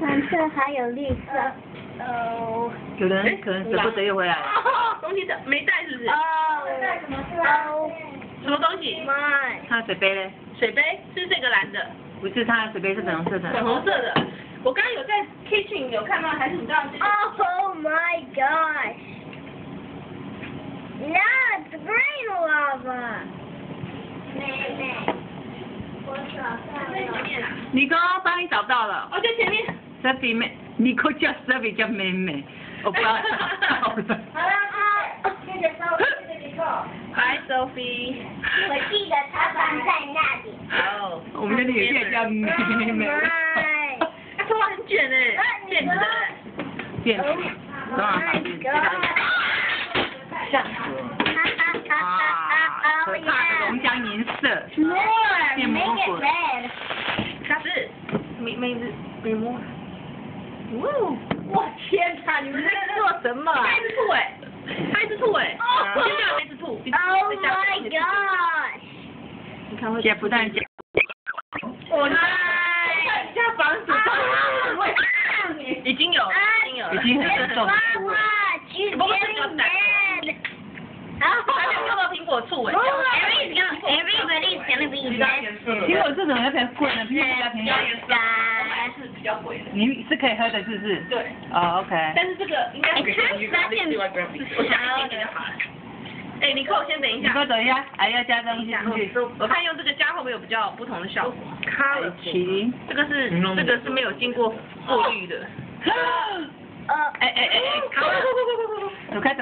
蓝色还有绿色。有人可能舍不得又回来了。东西的没带是不是？带什么哦？什么东西？他水杯嘞？水杯是这个蓝的。不是，他的水杯是粉红色的。粉红色的。我刚刚有在 kitchen 有看到，还是你知道这个 Oh my gosh! No, it's green lava. 妹妹，我找到在前了。面啊。你刚刚帮你找到了。哦，在前面。Sophie 妹，你给我叫 Sophie 叫妹妹，我不知道找到了。好了，谢谢Sophie，谢谢你扣。Hi Sophie。我记得它放在那里。哦。我们的女也叫妹妹。他头发很卷哎，卷的。变，多少发现？吓死了！啊，可怕的熔浆银色，变魔鬼。啥子？没摸。哇！我天哪！你们在做什么？它一只兔哎，它一只兔哎，就这样一只兔。Oh my gosh！ 你看会。姐不但讲，我的。家房子。已经有，已经很重了。不过这个还没有看到苹果醋哎。Everybody's gonna be dead. 苹果醋怎么要比较贵呢？苹果比较便宜。是比较贵的。你是可以喝的，是不是？对。哦 ，OK。但是这个应该是我加一点点就好了。哎，尼克，先等一下。尼克，等一下，还要加东西进去。我看用这个加会不会有比较不同的效果？起。这个是没有经过过滤的。哎，走开，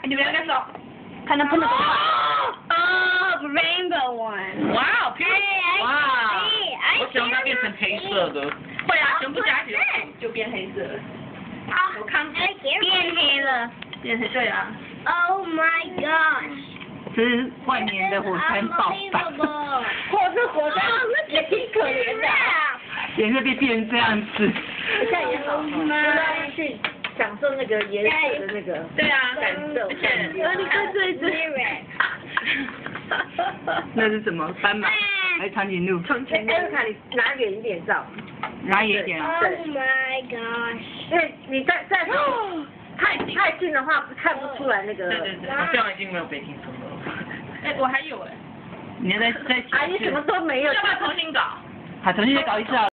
你们两个走，看能不能。Oh, rainbow one. 哇哦，哇！我希望它变成黑色的。会啊，全部加起来就变黑色了。我看变黑了。变黑，对啊。Oh my gosh！ 这是万年的火山爆发。火山，那挺可怜的。颜色变成这样子。这样也好，就是去享受那个颜色的那个对啊，感受。而且，你看这一只。那是什么？斑马还是长颈鹿？艾瑞卡，你拿远一点照。拿远一点。Oh my gosh！ 因为你在太近的话看不出来那个。对。我这样已经没有北京村了。哎，我还有哎。你再阿姨什么都没有。要不要重新搞？好，重新再搞一次啊。